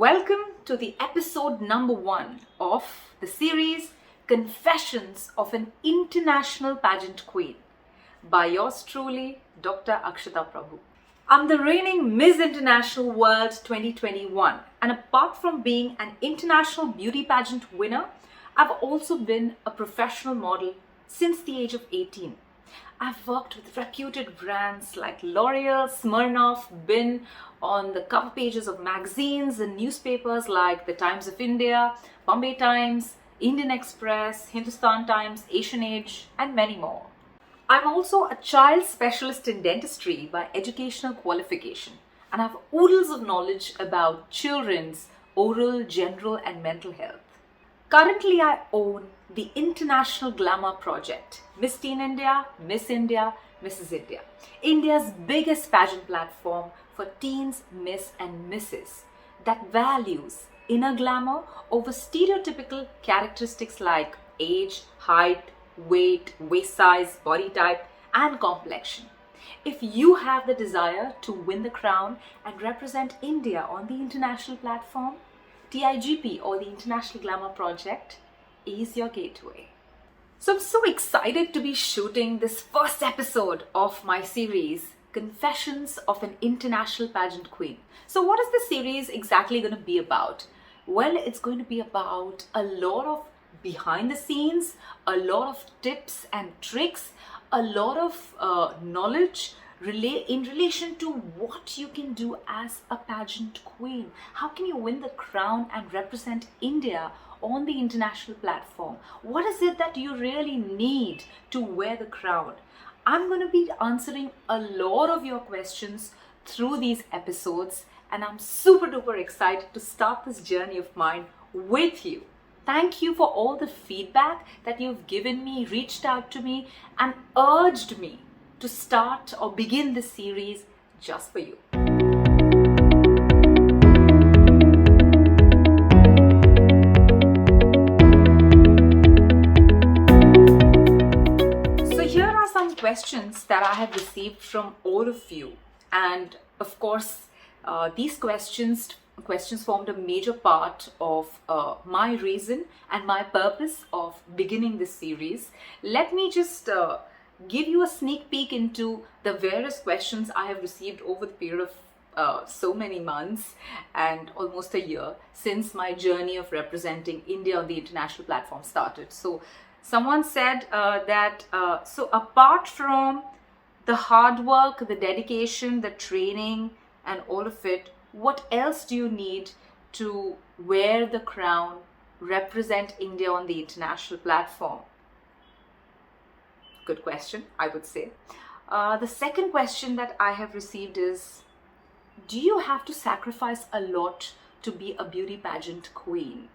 Welcome to the episode number 1 of the series Confessions of an International Pageant Queen by yours truly, Dr. Akshata Prabhu. I'm the reigning Miss International World 2021, and apart from being an international beauty pageant winner, I've also been a professional model since the age of 18. I've worked with reputed brands like L'Oreal, Smirnoff, been on the cover pages of magazines and newspapers like the Times of India, Bombay Times, Indian Express, Hindustan Times, Asian Age, and many more. I'm also a child specialist in dentistry by educational qualification, and have oodles of knowledge about children's oral, general, and mental health. Currently, I own the International Glamour project, Miss Teen India, Miss India, Mrs. India, India's biggest pageant platform for teens, Miss and Misses that values inner glamour over stereotypical characteristics like age, height, weight, waist size, body type, and complexion. If you have the desire to win the crown and represent India on the international platform, TIGP or the International Glamour Project is your gateway. So I'm so excited to be shooting this first episode of my series, Confessions of an International Pageant Queen. So what is this series exactly going to be about? Well, it's going to be about a lot of behind the scenes, a lot of tips and tricks, a lot of knowledge in relation to what you can do as a pageant queen. How can you win the crown and represent India on the international platform? What is it that you really need to wear the crown? I'm going to be answering a lot of your questions through these episodes, and I'm super duper excited to start this journey of mine with you. Thank you for all the feedback that you've given me, reached out to me, and urged me to start or begin this series just for you. So here are some questions that I have received from all of you, and of course these questions formed a major part of my reason and my purpose of beginning this series. Let me just give you a sneak peek into the various questions I have received over the period of so many months and almost a year since my journey of representing India on the international platform started. So someone said so apart from the hard work, the dedication, the training, and all of it, what else do you need to wear the crown, represent India on the international platform? Good question, I would say. The second question that I have received is, do you have to sacrifice a lot to be a beauty pageant queen?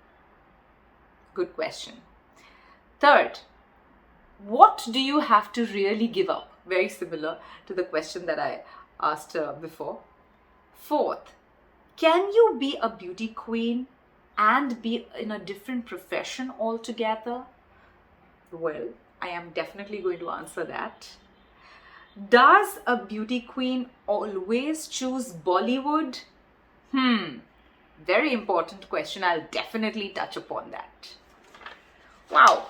Good question. Third, what do you have to really give up? Very similar to the question that I asked before. Fourth, can you be a beauty queen and be in a different profession altogether? Well, I am definitely going to answer that. Does a beauty queen always choose Bollywood? Very important question. I'll definitely touch upon that. Wow,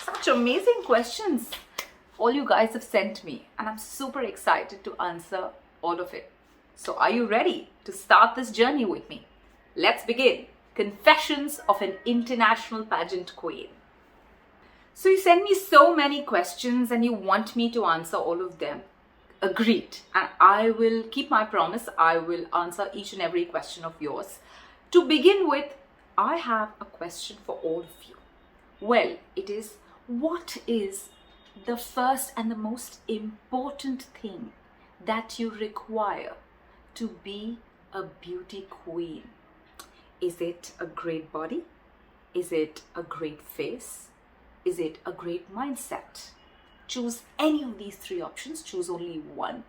such amazing questions all you guys have sent me, and I'm super excited to answer all of it. So are you ready to start this journey with me? Let's begin. Confessions of an International Pageant Queen. So you send me so many questions and you want me to answer all of them. Agreed. And I will keep my promise. I will answer each and every question of yours. To begin with, I have a question for all of you. Well, it is, what is the first and the most important thing that you require to be a beauty queen? Is it a great body? Is it a great face? Is it a great mindset? Choose any of these 3 options. Choose only one.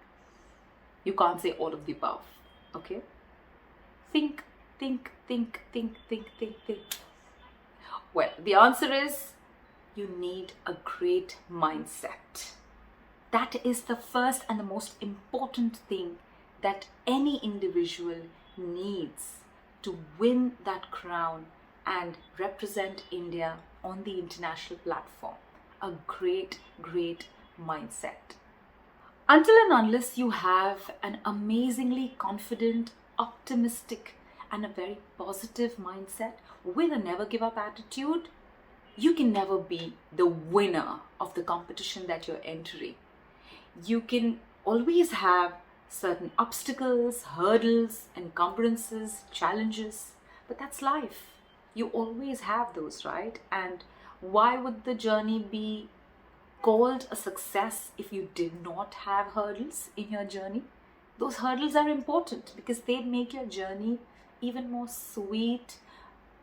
You can't say all of the above. Okay? Think. Well, the answer is, you need a great mindset. That is the first and the most important thing that any individual needs to win that crown and represent India on the international platform. A great, great mindset. Until and unless you have an amazingly confident, optimistic, and a very positive mindset with a never give up attitude, you can never be the winner of the competition that you're entering. You can always have certain obstacles, hurdles, encumbrances, challenges, but that's life. You always have those, right? And why would the journey be called a success if you did not have hurdles in your journey? Those hurdles are important because they make your journey even more sweet,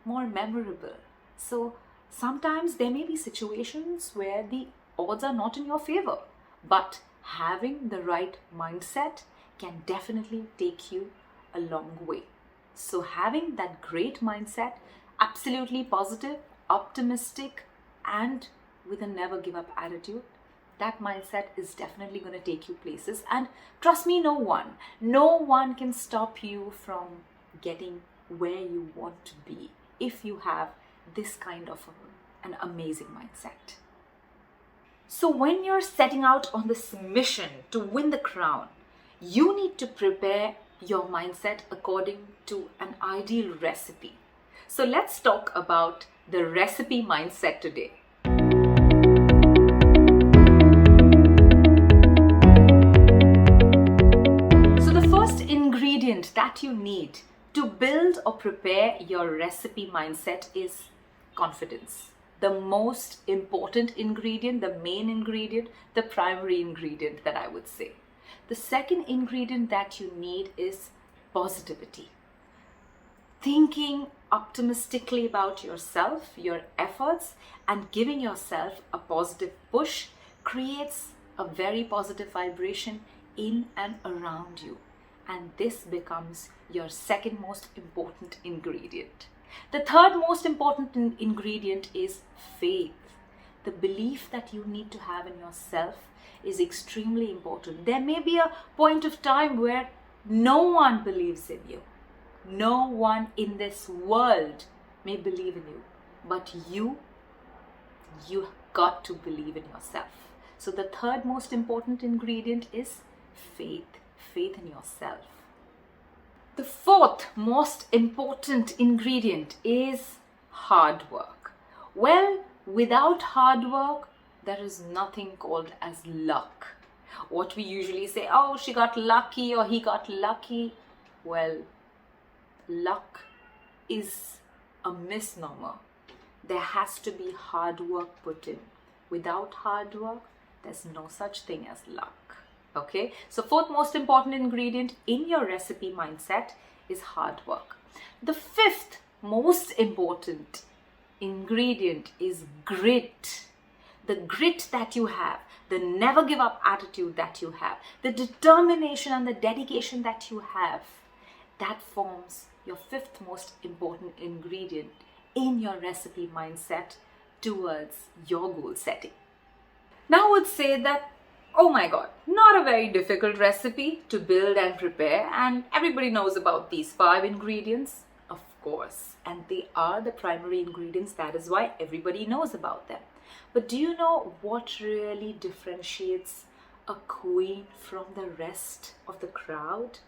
more memorable. So sometimes there may be situations where the odds are not in your favor, but having the right mindset can definitely take you a long way. So having that great mindset, absolutely positive, optimistic, and with a never give up attitude, that mindset is definitely going to take you places. And trust me, no one can stop you from getting where you want to be if you have this kind of an amazing mindset. So when you're setting out on this mission to win the crown, you need to prepare your mindset according to an ideal recipe. So let's talk about the recipe mindset today. So the first ingredient that you need to build or prepare your recipe mindset is confidence. The most important ingredient, the main ingredient, the primary ingredient that I would say. The second ingredient that you need is positivity. Thinking optimistically about yourself, your efforts, and giving yourself a positive push creates a very positive vibration in and around you. And this becomes your second most important ingredient. The third most important ingredient is faith. The belief that you need to have in yourself is extremely important. There may be a point of time where no one believes in you. No one in this world may believe in you. But you got to believe in yourself. So the third most important ingredient is faith. Faith in yourself. The fourth most important ingredient is hard work. Well, without hard work, there is nothing called as luck. What we usually say, oh, she got lucky or he got lucky. Well, luck is a misnomer. There has to be hard work put in. Without hard work, there's no such thing as luck. Okay, so fourth most important ingredient in your recipe mindset is hard work. The fifth most important ingredient is grit. The grit that you have, the never give up attitude that you have, the determination and the dedication that you have, that forms your fifth most important ingredient in your recipe mindset towards your goal setting. Now I would say that, oh my God, not a very difficult recipe to build and prepare, and everybody knows about these 5 ingredients, of course, and they are the primary ingredients. That is why everybody knows about them. But do you know what really differentiates a queen from the rest of the crowd?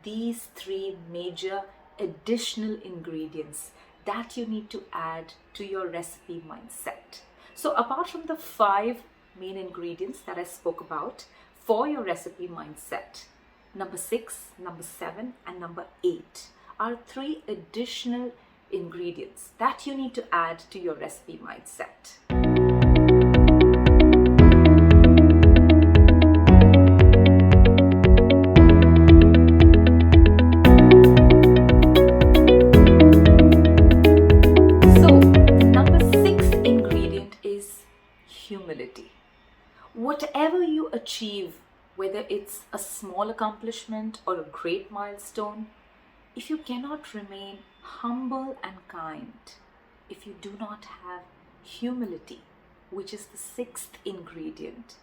These 3 major additional ingredients that you need to add to your recipe mindset. So apart from the 5 main ingredients that I spoke about for your recipe mindset, number 6, number 7, and number 8 are 3 additional ingredients that you need to add to your recipe mindset. So, number 6 ingredient is humility. Whatever you achieve, whether it's a small accomplishment or a great milestone, if you cannot remain humble and kind, if you do not have humility, which is the 6th ingredient,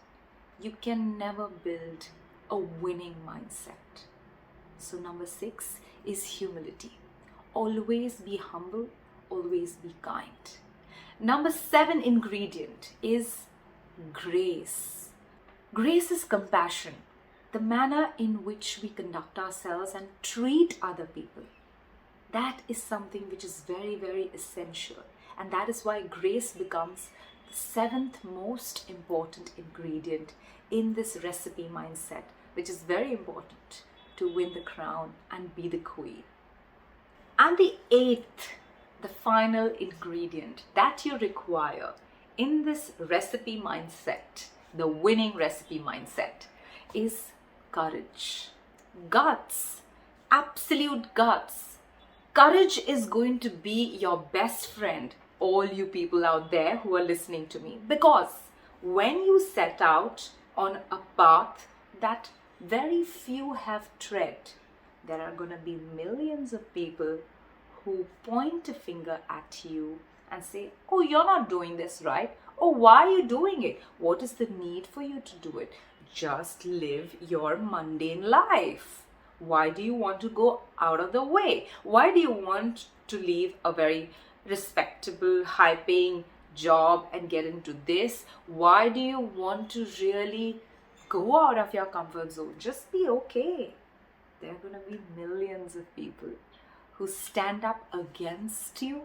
you can never build a winning mindset. So number 6 is humility. always be humble, always be kind. Number 7 ingredient is grace. Grace is compassion, the manner in which we conduct ourselves and treat other people. That is something which is very, very essential. And that is why grace becomes the 7th most important ingredient in this recipe mindset, which is very important to win the crown and be the queen. And the 8th, the final ingredient that you require in this recipe mindset, the winning recipe mindset, is courage. Guts, absolute guts. Courage is going to be your best friend, all you people out there who are listening to me, because when you set out on a path that very few have tread, there are going to be millions of people who point a finger at you and say, oh, you're not doing this right. Oh, why are you doing it? What is the need for you to do it? Just live your mundane life. Why do you want to go out of the way? Why do you want to leave a very respectable, high-paying job and get into this? Why do you want to really go out of your comfort zone? Just be okay. There are going to be millions of people who stand up against you,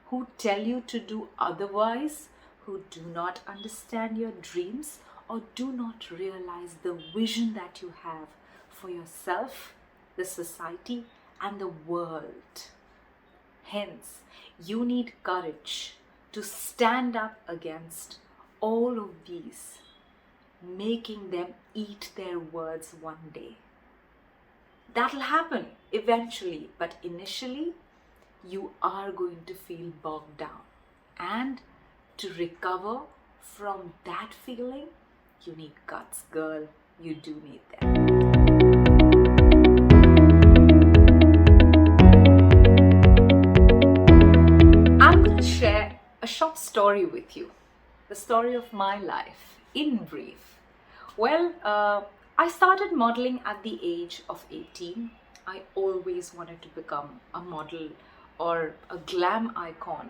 who tell you to do otherwise, who do not understand your dreams or do not realize the vision that you have for yourself, the society, and the world. Hence, you need courage to stand up against all of these, making them eat their words one day. That'll happen eventually, but initially, you are going to feel bogged down. And to recover from that feeling, you need guts, girl. You do need them. I'm going to share a short story with you. The story of my life, in brief. Well, I started modeling at the age of 18. I always wanted to become a model or a glam icon.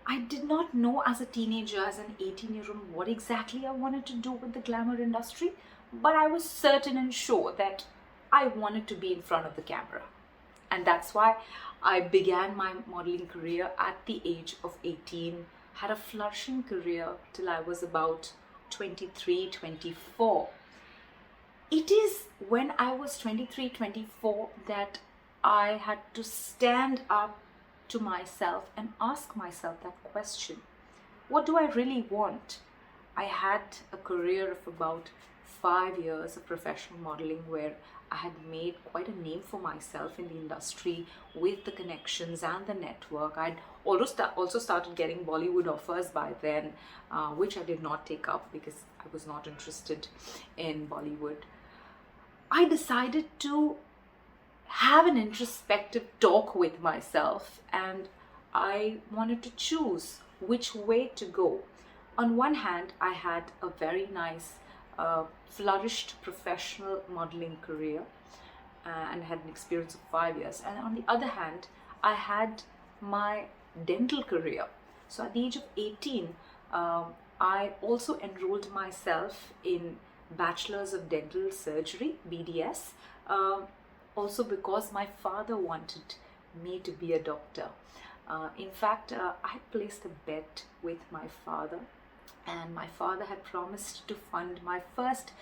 I did not know as a teenager, as an 18-year-old, what exactly I wanted to do with the glamour industry, but I was certain and sure that I wanted to be in front of the camera. And that's why I began my modeling career at the age of 18, had a flourishing career till I was about 23, 24. It is when I was 23, 24 that I had to stand up to myself and ask myself that question. What do I really want? I had a career of about 5 years of professional modeling where I had made quite a name for myself in the industry with the connections and the network. I'd also started getting Bollywood offers by then, which I did not take up because I was not interested in Bollywood. I decided to have an introspective talk with myself, and I wanted to choose which way to go. On one hand, I had a very nice, flourished professional modeling career and had an experience of 5 years. And on the other hand, I had my dental career. So at the age of 18, I also enrolled myself in Bachelor's of Dental Surgery, BDS, also because my father wanted me to be a doctor. In fact, I placed a bet with my father, and my father had promised to fund my first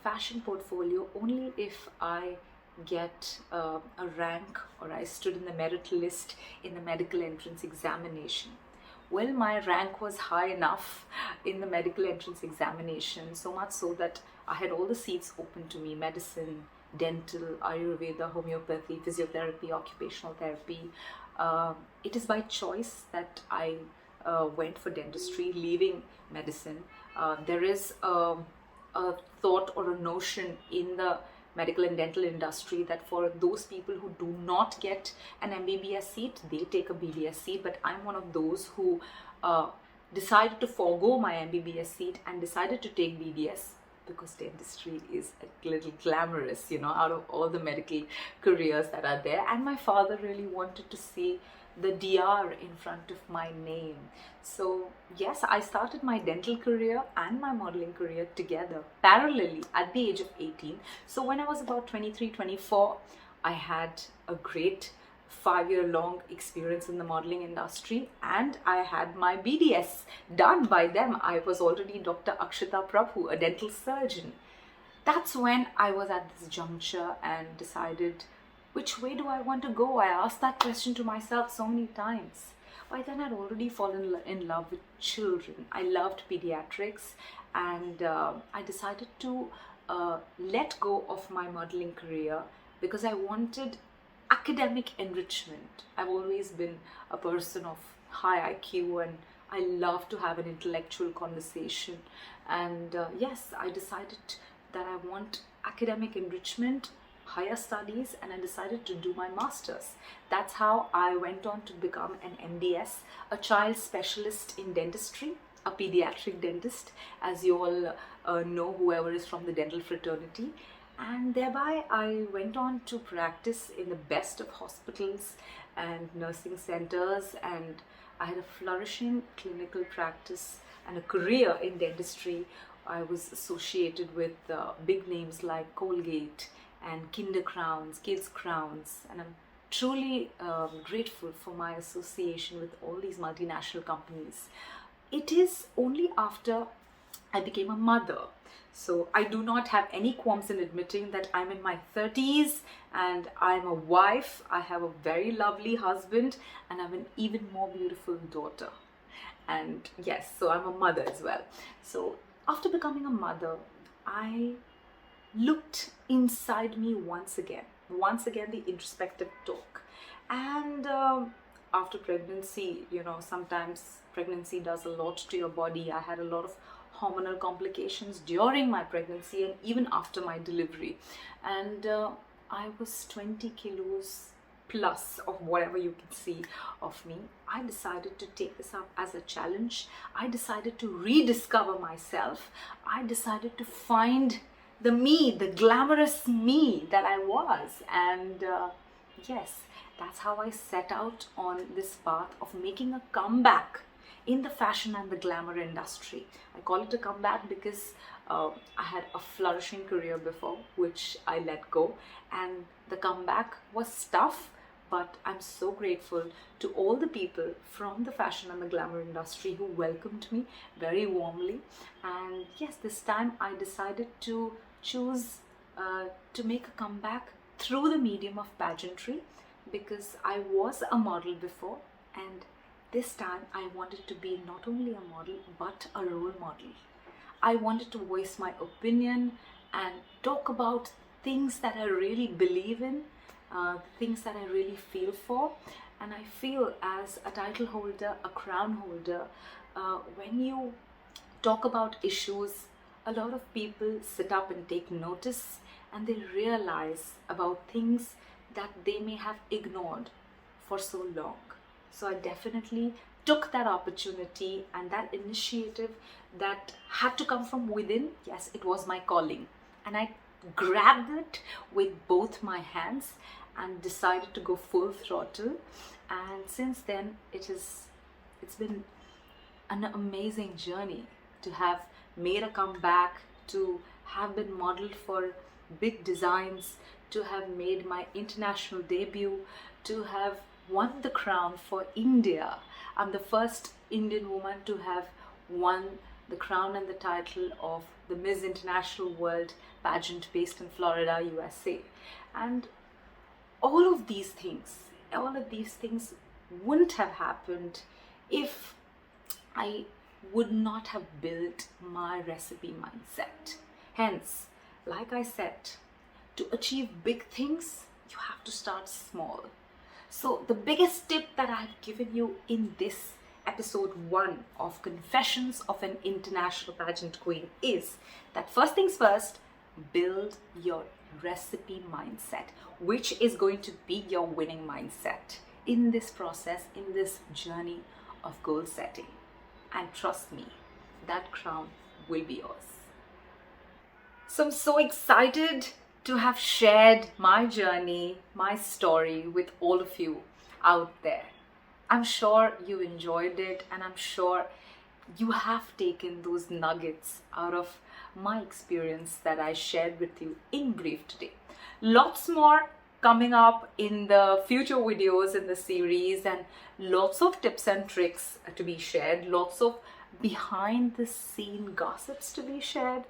fashion portfolio only if I get a rank or I stood in the merit list in the medical entrance examination. Well, my rank was high enough in the medical entrance examination, so much so that I had all the seats open to me: medicine, dental, Ayurveda, homeopathy, physiotherapy, occupational therapy. It is by choice that I went for dentistry, leaving medicine. There is a thought or a notion in the medical and dental industry that for those people who do not get an MBBS seat, they take a BDS seat. But I'm one of those who decided to forego my MBBS seat and decided to take BDS. because dentistry is a little glamorous, out of all the medical careers that are there. And my father really wanted to see the DR in front of my name. So yes, I started my dental career and my modeling career together parallelly at the age of 18. So when I was about 23, 24, I had a great 5-year long experience in the modeling industry, and I had my BDS done by them. I was already Dr. Akshita Prabhu, a dental surgeon. That's when I was at this juncture and decided, which way do I want to go? I asked that question to myself so many times. By then I'd already fallen in love with children. I loved pediatrics, and I decided to let go of my modeling career because I wanted academic enrichment. I've always been a person of high IQ, and I love to have an intellectual conversation. And yes, I decided that I want academic enrichment, higher studies, and I decided to do my master's. That's how I went on to become an MDS, a child specialist in dentistry, a pediatric dentist, as you all know, whoever is from the dental fraternity. And thereby I went on to practice in the best of hospitals and nursing centers, and I had a flourishing clinical practice and a career in dentistry. I was associated with big names like Colgate and Kinder Crowns, Kids Crowns, and I'm truly grateful for my association with all these multinational companies. It is only after I became a mother. So I do not have any qualms in admitting that I'm in my 30s and I'm a wife. I have a very lovely husband, and I'm an even more beautiful daughter. And yes, so I'm a mother as well. So after becoming a mother, I looked inside me once again the introspective talk. And after pregnancy, sometimes pregnancy does a lot to your body. I had a lot of hormonal complications during my pregnancy and even after my delivery, and I was 20 kilos plus of whatever you can see of me. I decided to take this up as a challenge. I decided to rediscover myself. I decided to find the me, the glamorous me that I was, and yes, that's how I set out on this path of making a comeback in the fashion and the glamour industry. I call it a comeback because I had a flourishing career before, which I let go, and the comeback was tough, but I'm so grateful to all the people from the fashion and the glamour industry who welcomed me very warmly. And yes, this time I decided to choose to make a comeback through the medium of pageantry, because I was a model before, and this time I wanted to be not only a model but a role model. I wanted to voice my opinion and talk about things that I really believe in, things that I really feel for. And I feel as a title holder, a crown holder, when you talk about issues, a lot of people sit up and take notice, and they realize about things that they may have ignored for so long. So I definitely took that opportunity and that initiative that had to come from within. Yes, it was my calling, and I grabbed it with both my hands and decided to go full throttle. And since then, it's been an amazing journey to have made a comeback, to have been modeled for big designs, to have made my international debut, to have won the crown for India. I'm the first Indian woman to have won the crown and the title of the Miss International World pageant based in Florida, USA. And all of these things wouldn't have happened if I would not have built my recipe mindset. Hence, like I said, to achieve big things, you have to start small. So the biggest tip that I've given you in this episode 1 of Confessions of an International Pageant Queen is that first things first, build your recipe mindset, which is going to be your winning mindset in this process, in this journey of goal setting. And trust me, that crown will be yours. So I'm so excited to have shared my journey, my story with all of you out there. I'm sure you enjoyed it, and I'm sure you have taken those nuggets out of my experience that I shared with you in brief today. Lots more coming up in the future videos in the series, and lots of tips and tricks to be shared, lots of behind the scene gossips to be shared.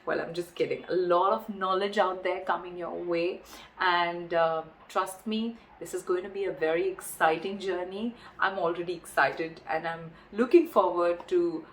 Well, I'm just kidding. A lot of knowledge out there coming your way, and trust me, this is going to be a very exciting journey. I'm already excited, and I'm looking forward to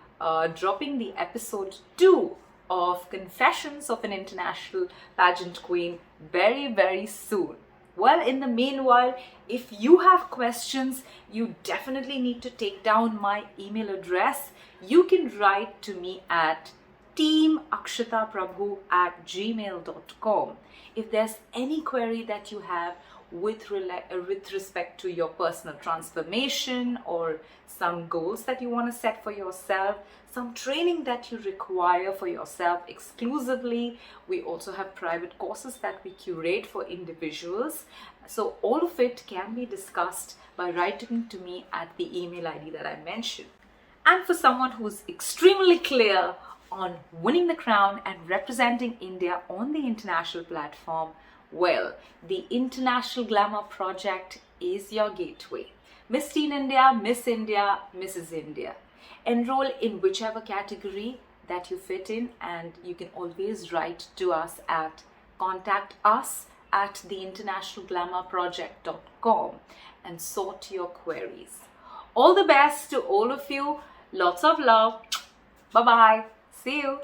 dropping the episode 2 of Confessions of an International Pageant Queen very, very soon. Well, in the meanwhile, if you have questions, you definitely need to take down my email address. You can write to me at teamakshitaprabhu@gmail.com. If there's any query that you have with respect to your personal transformation, or some goals that you want to set for yourself, some training that you require for yourself exclusively. We also have private courses that we curate for individuals. So all of it can be discussed by writing to me at the email ID that I mentioned. And for someone who's extremely clear on winning the crown and representing India on the international platform, well, the International Glamour Project is your gateway. Miss Teen India, Miss India, Mrs. India. Enroll in whichever category that you fit in, and you can always write to us at contact@theinternationalglamourproject.com and sort your queries. All the best to all of you. Lots of love. Bye-bye. See you.